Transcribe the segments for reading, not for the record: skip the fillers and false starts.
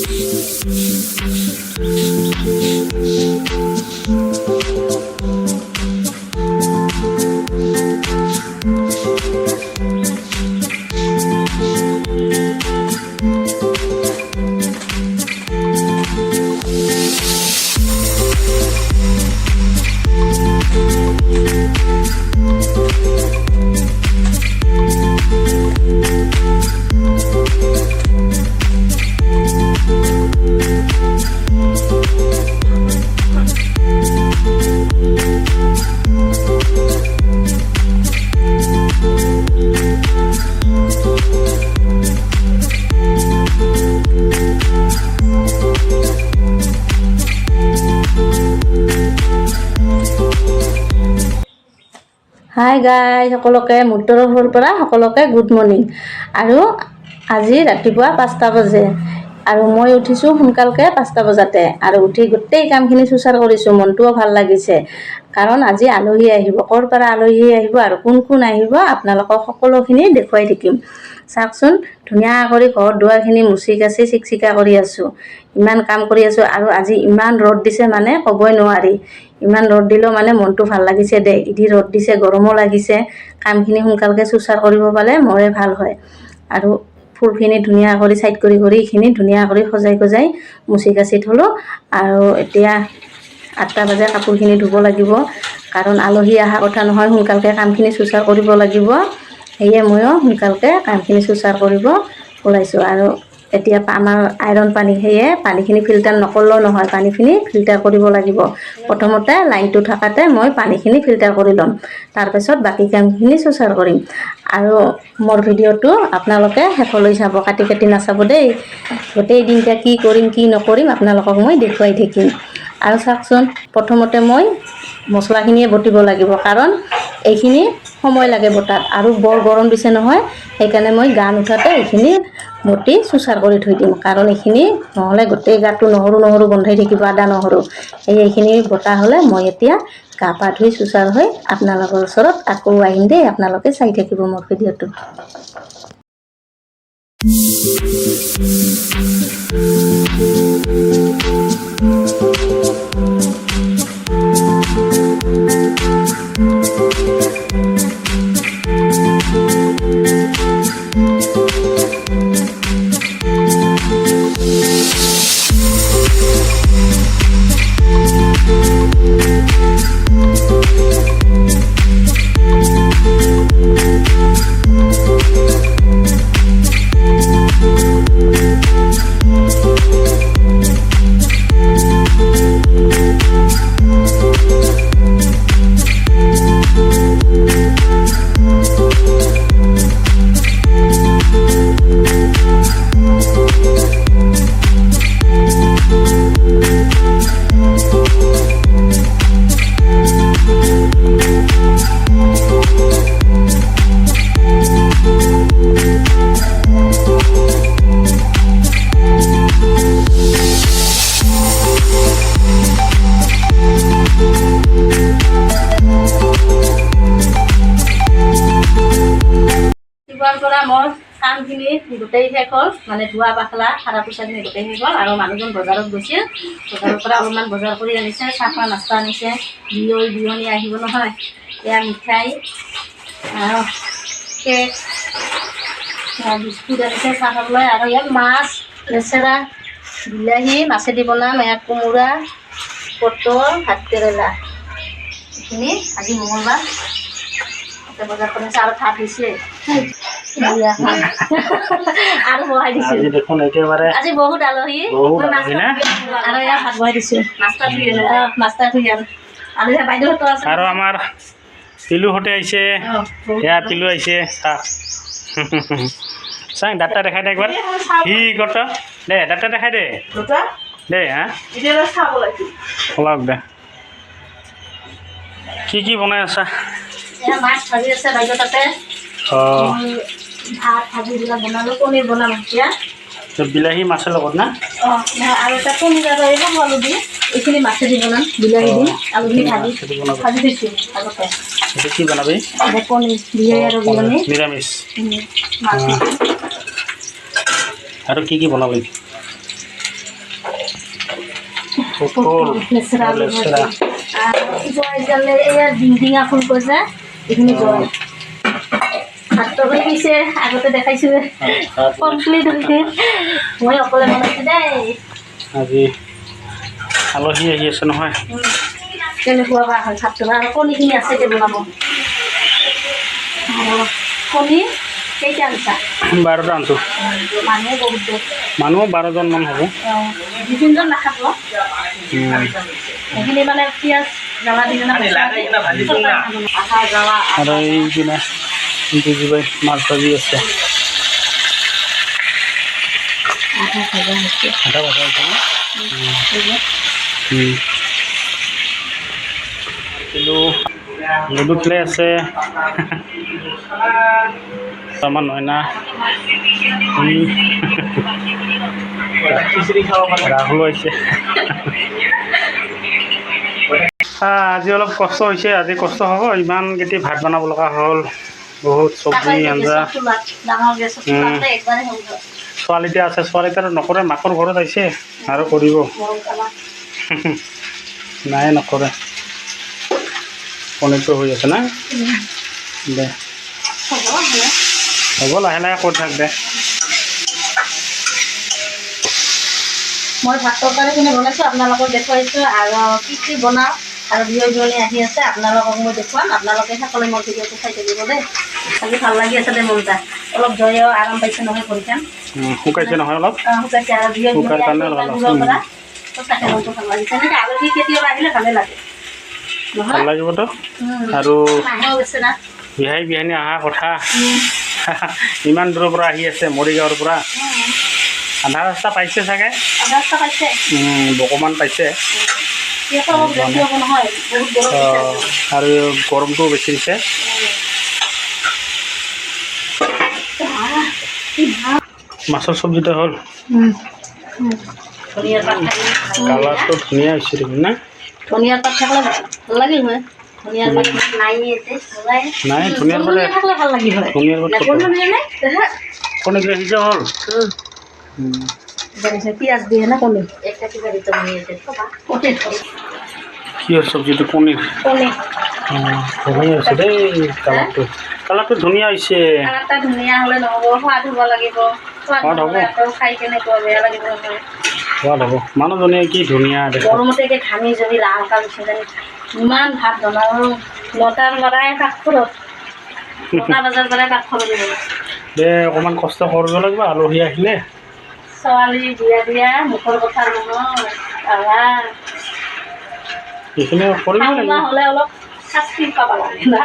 Hi guys, সকলোকে মোৰ তৰফৰ পৰা সকলোকে গুড মৰ্ণিং। আৰু আজি ৰাতিপুৱা 5টা বাজে আৰু মই উঠিছোঁ সোনকালকে 5টা বজাতে আৰু উঠি গোটেই কামখিনি চুচাৰ কৰিছোঁ। মনটোও ভাল লাগিছে কাৰণ আজি আলহী আহিব। ক'ৰ পৰা আলহী আহিব আৰু কোন কোন আহিব আপোনালোকক সকলোখিনি দেখুৱাই থাকিম। চাওকচোন, ধুনীয়া কৰি ঘৰ দুৱাৰখিনি মুচি কাচি চিকচিকা কৰি আছোঁ। ইমান কাম কৰি আছোঁ আৰু আজি ইমান ৰ'দ দিছে মানে ক'বই নোৱাৰি। ইমান ৰ'দ দিলেও মানে মনটো ভাল লাগিছে দে। ইদি ৰ'দ দিছে, গৰমো লাগিছে। কামখিনি সোনকালকে চুচাৰ কৰিব পালে মোৰে ভাল হয়। আৰু ফুলখিনি ধুনীয়া কৰি চাইড কৰি এইখিনি ধুনীয়া কৰি সজাই মুচি কাচি থলোঁ। আৰু এতিয়া 8টা বাজে কাপোৰখিনি ধুব লাগিব কাৰণ আলহী অহা কথা নহয়, সোনকালকে কামখিনি চুচাৰ কৰিব লাগিব। সেয়ে ময়ো সোনকালকে কামখিনি চুচাৰ কৰিব ওলাইছোঁ। আৰু এতিয়া আমাৰ আইৰণ পানী, সেয়ে পানীখিনি ফিল্টাৰ নকৰিলেও নহয়, পানীখিনি ফিল্টাৰ কৰিব লাগিব। প্ৰথমতে লাইনটো থাকাতে মই পানীখিনি ফিল্টাৰ কৰি ল'ম, তাৰপিছত বাকী কামখিনি চুচাৰ কৰিম। আৰু মোৰ ভিডিঅ'টো আপোনালোকে শেষলৈ চাব, কাটি নাচাব দেই। গোটেই দিনটা কি কৰিম কি নকৰিম আপোনালোকক মই দেখুৱাই থাকিম। আৰু চাওকচোন, প্ৰথমতে মই মছলাখিনিয়ে বটিব লাগিব কাৰণ এইখিনি সময় লাগে বটাত আৰু বৰ গৰম দিছে নহয়। সেইকাৰণে মই গা নুঠাতে এইখিনি বটি চুচাৰ কৰি থৈ দিম কাৰণ এইখিনি নহ'লে গোটেই গাটো নহৰু গোন্ধাই থাকিব, আদা নহৰু। এইখিনি বটা হ'লে মই এতিয়া গা পা ধুই চুচাৰ হৈ আপোনালোকৰ ওচৰত আকৌ আহিম দেই। আপোনালোকে চাই থাকিব মোৰ ভিডিঅ'টো। মোৰ কামখিনি গোটেই শেষ হ'ল, মানে ধোৱা পাখলা সাৰা পোছাখিনি গোটেই শেষ হ'ল। আৰু মানুহজন বজাৰত গৈছিল, বজাৰৰ পৰা অলপমান বজাৰ কৰি আনিছে, চাহ নাস্তা আনিছে। বিয়নী আহিব নহয়, এয়া মিঠাই আৰু কেক, বিস্কুট আনিছে চাহ খাবলৈ। আৰু ইয়াত মাছ, লেচেৰা, বিলাহী মাছেদি বনাম, ইয়াত কোমোৰা, পটল, ভাতকেৰেলা। এইখিনি আজি মঙলবাৰ বজাৰ কৰিছে। আৰু ভাত হৈছে আৰু বহাই দিছো। আজি বহুত আলহী আৰু এয়া ভাত বহাই দিছো। আৰু আমাৰ পিলুহঁতে আহিছে, এয়া পিলু আহিছে। চাং ডাটা দেখাই দে একবাৰ, কি কথা দে, ডাটা দেখাই দে দে। হা ওলাওক দে, কি বনাই আছা? মাছ ভাজি আছে বাইদেউ তাতে। ভাত ভাজি বিলাক বনালো, পনীৰ বনাম এতিয়া। বিলাহী মাছৰ লগত না? আৰু এটা পনীৰ আৰু এইবোৰ আলু দি, এইখিনি মাছেদি বনাম, বিলাহী দি আলু দি ভাজি থৈছোঁ আগতে। কি বনাবি? পনীৰ, বিলাহী আৰু বিয়নী, নিৰামিষ। আৰু কি বনাবি? পটল লেচেৰা আলু লেচেৰা ভাজি আৰু জয় জালে এয়া ডিংডিঙা ফুল কৈছে এইখিনি জয় ভাত তৰকাৰী পিছে আগতে দেখাইছোৱে কমপ্লিট হৈছে মই অকলে বনাইছোঁ দেই আজি আলহী আহি আছে নহয় কেনেকুৱা বা হয় ভাতটো আৰু কণীখিনি আছে এতিয়া বনাব আৰু কণী কেইটা আনিছা 12টা আনিছোঁ মানুহে বহুত দিয়ে মানুহ 12জনমান হ'ব দুই তিনিজন নাখাব সেইখিনি মানে পিঁয়াজ জ্বালা দি আধা জ্বালা আৰু এইপিনে বুজিবাই মাছ ভাজি আছে আধা ভাজা হৈছে আধা ভাজা আছে ন লুডু খেলাই আছে আমাৰ নয়না ৰাহুল হৈছে আজি অলপ কষ্ট হৈছে আজি কষ্ট হ'ব ইমান কেইটি ভাত বনাব লগা হ'ল বহুত চব্জি আঞ্জা ছোৱালীতে আছে ছোৱালীতে আৰু নকৰে মাকৰ ঘৰত আহিছে আৰু কৰিব নাই নকৰে পনীৰটো হৈ আছে না দে হ'ব লাহে লাহে কৰি থাক দে মই ভাত তৰকাৰীখিনি বনাইছোঁ আপোনালোকক দেখুৱাইছোঁ আৰু কি বনাওঁ আৰু বিয়নী আহি আছে আপোনালোকক মই দেখুৱাম আপোনালোকে সকলোৱে মোৰ ভিডিঅ'টো চাই থাকিব দেই খালি ভাল লাগি আছে দে মনটা অলপ জয়ও আৰাম পাইছে নহয় ভৰিখন শুকাইছে নহয় অলপ শুকাইছে আৰু শুকাৰ কাৰণে দূৰৰ পৰা সঁচাকৈ মনটো ভাল লাগিছে এনেকৈ আলহী কেতিয়াবা আহিলে ভালে লাগে ভাল লাগিবতো আৰু মাহেও গৈছে না বিহাৰী বিহানী অহা কথা ইমান দূৰৰ পৰা আহি আছে মৰিগাঁৱৰ পৰা আধা ৰাস্তা পাইছে চাগে আধা ৰাস্তা পাইছে অকণমান পাইছে সিহঁতৰ অলপ বেছি হ'ব নহয় বহুত গৰম আৰু গৰমটোও বেছি দিছে মাছৰ চব্জিটো হ'ল ধনিয়াৰ পাত কালাৰটো ধুনীয়া হৈছে দেখোন না ধনিয়াৰ পাত থাকিলে ভাল লাগিল হয় ধনিয়াৰ পাত নাই ধুনীয়াৰ পাতে থাকিলে ভাল লাগিল হয় ধুনীয়াৰ পাত কণী সিজা হ'ল পিঁয়াজ দিয়ে না কণী কিহৰ চব্জিটো পনীৰ ধুনীয়া হৈছে দেই কালাৰটো কালাৰটো ধুনীয়া হৈছে কালাৰটা ধুনীয়া হ'লে নহ'ব সোৱাদ হ'ব লাগিব সোৱাদ হ'লে আকৌ খাই কেনেকুৱা বেয়া লাগিব নহয় সোৱাদ হ'ব মানুহজনীয়ে কি ধুনীয়া দেখোন গৰমতে এতিয়া ঘামি যদি লাল কাল উঠি জানি ইমান ভাত বনাওঁ নটাৰ লৰাই কাষৰত 9টা বজাৰ পৰাই কাষৰত দিব দে অকণমান কষ্ট কৰিব লাগিব আলহী আহিলে ছোৱালী বিয়া দিয়া মুখৰ কথা নহয় সেইখিনি কৰিব লাগিব হ'লে অলপ শাস্তি পাব লাগে না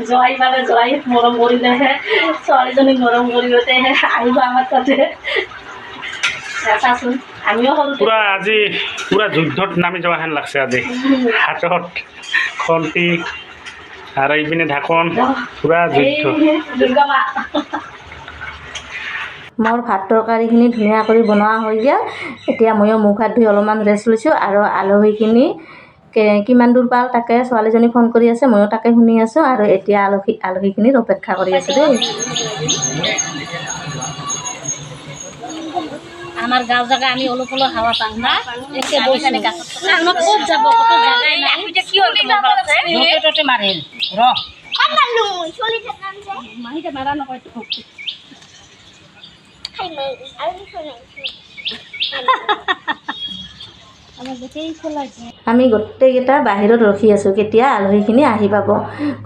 জোৱাই মানে জোৱাইক মৰম কৰিলেহে ছোৱালীজনীক মৰম কৰিবতেহে আহিব আমাৰ তাতে চাচোন আমিও সৰু পুৰা আজি পুৰা যুদ্ধত নামি যোৱা হেন লাগছে আজি হাতত খন্তি আৰু এইপিনে ঢাকন পুৰা যুদ্ধ দুৰ্গা মা মোৰ ভাত তৰকাৰীখিনি ধুনীয়া কৰি বনোৱা হৈ গ'ল এতিয়া ময়ো মুখ হাত ধুই অলপমান ৰেষ্ট লৈছোঁ আৰু আলহীখিনি কিমান দূৰ পাল তাকে ছোৱালীজনী ফোন কৰি আছে ময়ো তাকে শুনি আছোঁ আৰু এতিয়া আলহীখিনিৰ অপেক্ষা কৰি আছোঁ দেই আমাৰ গাঁও জেগা আমি অলপ অলপ হাৱা পাম না এতিয়া বৈছে আমাক ক'ত যাব ক'তো জাগাই নাই এতিয়া কি হ'ল তোমালোকে মাৰিল ৰ মাহিতে মাৰা নকয় আমি গোটেইকেইটা বাহিৰত ৰখি আছোঁ কেতিয়া আলহীখিনি আহি পাব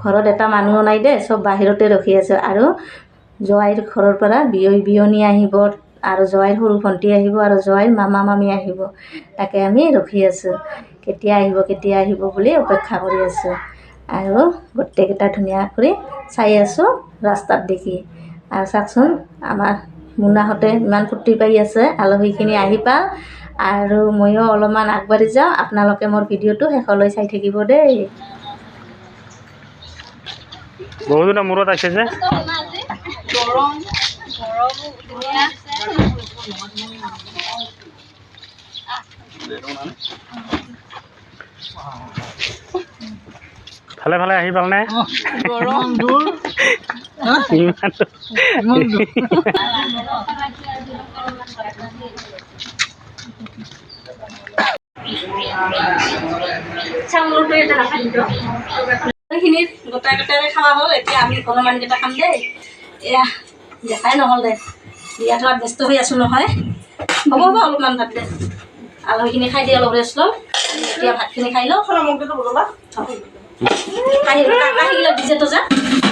ঘৰত এটা মানুহ নাই দেই চব বাহিৰতে ৰখি আছোঁ আৰু জোৱাইৰ ঘৰৰ পৰা বিয়নী আহিব আৰু জোৱাইৰ সৰু ভণ্টি আহিব আৰু জোৱাইৰ মামা মামী আহিব তাকে আমি ৰখি আছোঁ কেতিয়া আহিব বুলি অপেক্ষা কৰি আছোঁ আৰু গোটেইকেইটা ধুনীয়া কৰি চাই আছোঁ ৰাস্তাত দেখি আৰু চাওকচোন আমাৰ মুনাহঁতে ইমান ফূৰ্তি পাই আছে আলহীখিনি আহি পাল আৰু ময়ো অলপমান আগবাঢ়ি যাওঁ আপোনালোকে মোৰ ভিডিঅ'টো শেষলৈ চাই থাকিব দেই বহুদিনৰ মূৰত আহিছে যে ভালে ভালে আহি পালনে গৰম দূৰ চাউলটো এটা নাখালিতো সেইখিনি গোটাই গোটাই খাৱা হ'ল এতিয়া আমি অলপমানকেইটা খাম দেই এয়া দেখাই নহ'ল দে বিয়া থোৱাত ব্যস্ত হৈ আছোঁ নহয় হ'ব হ'ব অলপমান ভাত দে আলহীখিনি খাই দিয়ে অলপ ৰেষ্ট ল'ম এতিয়া ভাতখিনি খাই লওঁ কাঁহীগিলা ভিজে তো যা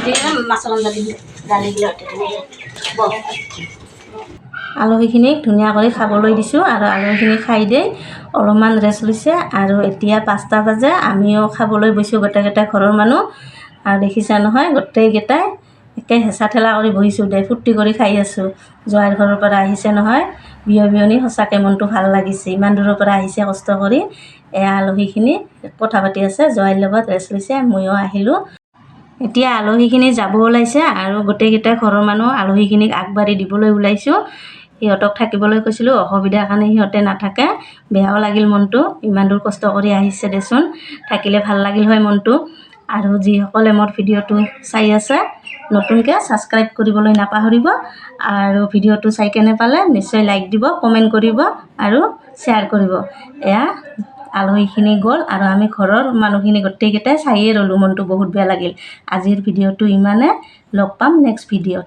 দিয়ে মাছৰ আঞ্জা দিম দালিগিলা আলহীখিনিক ধুনীয়া কৰি খাবলৈ দিছোঁ আৰু আলহীখিনি খাই দেই অলপমান ৰেষ্ট লৈছে আৰু এতিয়া 5টা বাজে আমিও খাবলৈ বহিছোঁ গোটেইকেইটা ঘৰৰ মানুহ আৰু দেখিছা নহয় গোটেইকেইটাই একে হেঁচা ঠেলা কৰি বহিছোঁ দে ফূৰ্তি কৰি খাই আছোঁ জোৱাইৰ ঘৰৰ পৰা আহিছে নহয় বিয়নী সঁচাকৈ মনটো ভাল লাগিছে ইমান দূৰৰ পৰা আহিছে কষ্ট কৰি এয়া আলহীখিনি কথা পাতি আছে জোৱাইৰ লগত ৰেষ্ট লৈছে ময়ো আহিলোঁ এতিয়া আলহীখিনি যাব ওলাইছে আৰু গোটেইকেইটা ঘৰৰ মানুহ আলহীখিনিক আগবাঢ়ি দিবলৈ ওলাইছোঁ সিহঁতক থাকিবলৈ কৈছিলোঁ অসুবিধাৰ কাৰণে সিহঁতে নাথাকে বেয়াও লাগিল মনটো ইমান দূৰ কষ্ট কৰি আহিছে দেচোন থাকিলে ভাল লাগিল হয় মনটো আৰু যিসকলে মোৰ ভিডিঅ'টো চাই আছে নতুনকৈ ছাবস্ক্ৰাইব কৰিবলৈ নাপাহৰিব আৰু ভিডিঅ'টো চাই কেনে পালে নিশ্চয় লাইক দিব কমেণ্ট কৰিব আৰু শ্বেয়াৰ কৰিব এয়া আলহীখিনি গ'ল আৰু আমি ঘৰৰ মানুহখিনি গোটেইকেইটাই চায়েই ৰ'লোঁ মনটো বহুত বেয়া লাগিল আজিৰ ভিডিঅ'টো ইমানে লগ পাম নেক্সট ভিডিঅ'ত